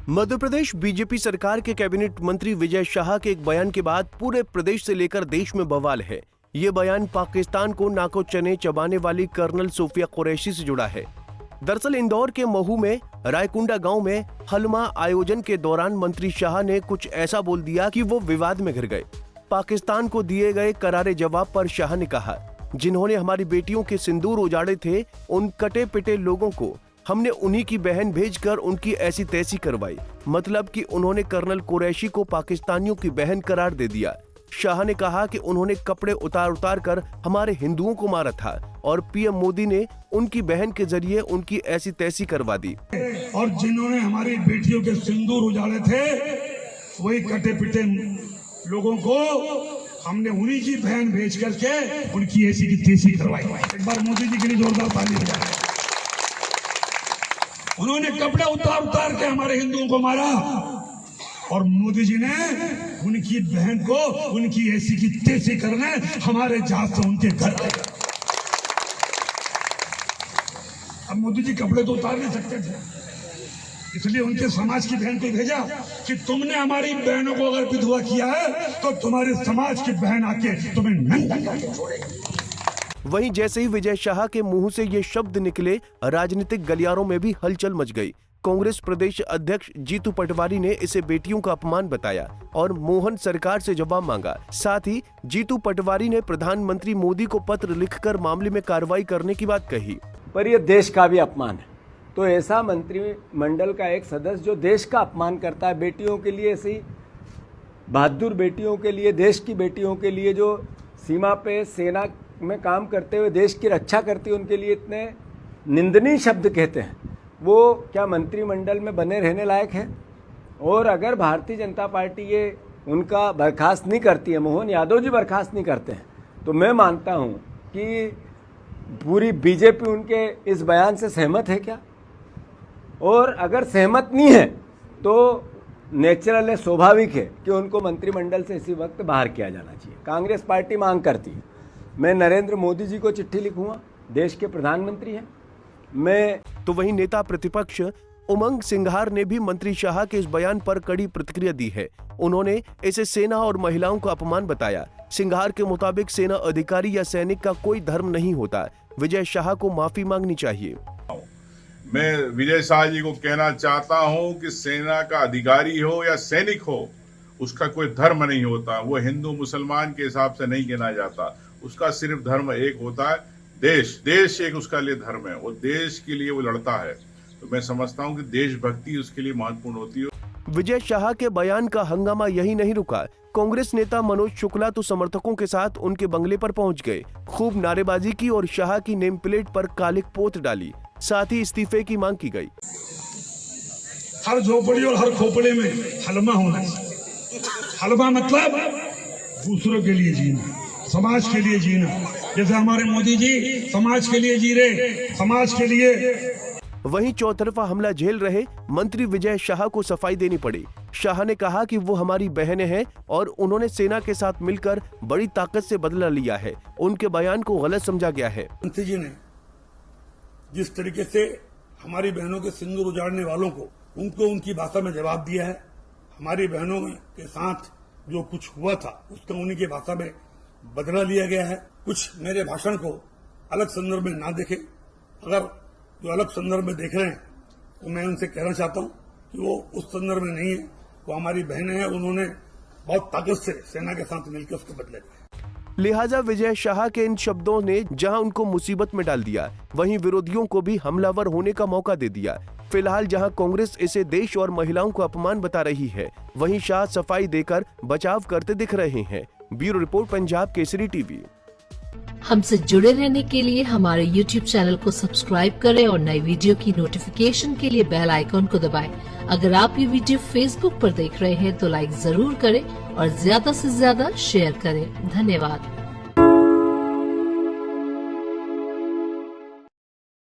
Madhya Pradesh BJP सरकार के cabinet मंत्री विजय शाह के एक बयान के बाद पूरे प्रदेश से लेकर देश में बवाल है। ये बयान पाकिस्तान को नाको चने चबाने वाली कर्नल सोफिया कुरैशी से जुड़ा है। दरअसल इंदौर के महू में रायकुंडा गांव में हलमा आयोजन के दौरान मंत्री शाह ने कुछ ऐसा बोल दिया कि वो विवाद में घिर गए। पाकिस्तान को दिए गए करारे जवाब पर शाह ने कहा, जिन्होंने हमारी बेटियों के सिंदूर उजाड़े थे, उन कटे पिटे लोगों को हमने उन्हीं की बहन भेजकर उनकी ऐसी तैसी करवाई। मतलब कि उन्होंने कर्नल कुरैशी को पाकिस्तानियों की बहन करार दे दिया। शाह ने कहा कि उन्होंने कपड़े उतार कर हमारे हिंदुओं को मारा था और पीएम मोदी ने उनकी बहन के जरिए उनकी ऐसी तैसी करवा दी। और जिन्होंने हमारी बेटियों के सिंदूर उजाड़े थे, वही कटे पिटे लोगों को हमने उन्हीं की बहन भेज करके उनकी ऐसी की तैसी करवाई। एक बार मोदी जी के लिए जोरदार ताली बजाएं। उन्होंने कपड़े उतार के हमारे हिंदुओं को मारा और मोदी जी ने उनकी बहन को उनकी ऐसी की तैसी करने हमारे जहाज से उनके घर आए। अब मोदी जी कपड़े तो उतार नहीं सकते थे, इसलिए उनके समाज की बहन को भेजा कि तुमने हमारी बहनों को अगर विधवा किया है तो तुम्हारे समाज की बहन आके तुम्हें नंगा करके छोड़ेगी। वहीं जैसे ही विजय शाह के मुंह से ये शब्द निकले, राजनीतिक गलियारों में भी हलचल मच गई। कांग्रेस प्रदेश अध्यक्ष जीतू पटवारी ने इसे बेटियों का अपमान बताया और मोहन सरकार से जवाब मांगा। साथ ही जीतू पटवारी ने प्रधानमंत्री मोदी को पत्र लिखकर मामले में कार्रवाई करने की बात कही। पर यह देश का भी अपमान है। तो ऐसा मंत्रिमंडल का एक सदस्य जो देश का अपमान करता है, बेटियों के लिए, ऐसी बहादुर बेटियों के लिए, देश की बेटियों के लिए जो सीमा पे सेना में काम करते हुए देश की रक्षा करती है, उनके लिए इतने निंदनीय शब्द कहते हैं, वो क्या मंत्रिमंडल में बने रहने लायक है? और अगर भारतीय जनता पार्टी ये उनका बर्खास्त नहीं करती है, मोहन यादव जी बर्खास्त नहीं करते हैं, तो मैं मानता हूँ कि पूरी बीजेपी उनके इस बयान से सहमत है क्या? और अगर सहमत नहीं है तो नेचुरल है, स्वाभाविक है कि उनको मंत्रिमंडल से इसी वक्त बाहर किया जाना चाहिए। कांग्रेस पार्टी मांग करती है। मैं नरेंद्र मोदी जी को चिट्ठी लिखूंगा, देश के प्रधानमंत्री हैं। तो वहीं नेता प्रतिपक्ष उमंग सिंघार ने भी मंत्री शाह के इस बयान पर कड़ी प्रतिक्रिया दी है। उन्होंने इसे सेना और महिलाओं का अपमान बताया। सिंघार के मुताबिक सेना अधिकारी या सैनिक का कोई धर्म नहीं होता। विजय शाह को माफी मांगनी चाहिए। मैं विजय शाह जी को कहना चाहता हूं कि सेना का अधिकारी हो या सैनिक हो, उसका कोई धर्म नहीं होता। वो हिंदू मुसलमान के हिसाब से नहीं गिना जाता। उसका सिर्फ धर्म एक होता है, देश एक उसका लिए धर्म है। वो देश के लिए वो लड़ता है। तो मैं समझता हूं कि देशभक्ति उसके लिए महत्वपूर्ण होती है। विजय शाह के बयान का हंगामा यही नहीं रुका। कांग्रेस नेता मनोज शुक्ला तो समर्थकों के साथ उनके बंगले पर पहुंच गए, खूब नारेबाजी की और शाह की नेम प्लेट पर कालिक पोत डाली। साथ ही इस्तीफे की मांग की गई। हर झोपड़ी और हर खोपड़े में हलमा होना चाहिए। हलमा मतलब दूसरों के लिए जीना, समाज के लिए जीना। जैसे हमारे मोदी जी समाज के लिए जी रहे, समाज के लिए। वहीं चौतरफा हमला झेल रहे मंत्री विजय शाह को सफाई देनी पड़ी। शाह ने कहा कि वो हमारी बहनें हैं और उन्होंने सेना के साथ मिलकर बड़ी ताकत से बदला लिया है। उनके बयान को गलत समझा गया है। मंत्री जी ने जिस तरीके से हमारी बहनों के सिंदूर उजाड़ने वालों को उनको उनकी भाषा में जवाब दिया है, हमारी बहनों के साथ जो कुछ हुआ था उसका उन्हीं की भाषा में बदला लिया गया है। कुछ मेरे भाषण को अलग संदर्भ में ना देखें। अगर जो अलग संदर्भ में देख रहे हैं तो मैं उनसे कहना चाहता हूं कि वो उस संदर्भ में नहीं है। वो हमारी बहनें हैं, उन्होंने बहुत ताकत से सेना के साथ मिलकर उसको बदला दिया। लिहाजा विजय शाह के इन शब्दों ने जहां उनको मुसीबत में डाल दिया, वहीं विरोधियों को भी हमलावर होने का मौका दे दिया। फिलहाल जहां कांग्रेस इसे देश और महिलाओं को अपमान बता रही है, वहीं शाह सफाई देकर बचाव करते दिख रहे हैं। Bureau report, Punjab Kesari TV. हमसे जुड़े रहने के लिए हमारे YouTube चैनल को सब्सक्राइब करें और नई वीडियो की नोटिफिकेशन के लिए बेल आइकॉन को दबाएं। अगर आप ये वीडियो Facebook पर देख रहे हैं तो लाइक जरूर करें और ज्यादा से ज्यादा शेयर करें। धन्यवाद।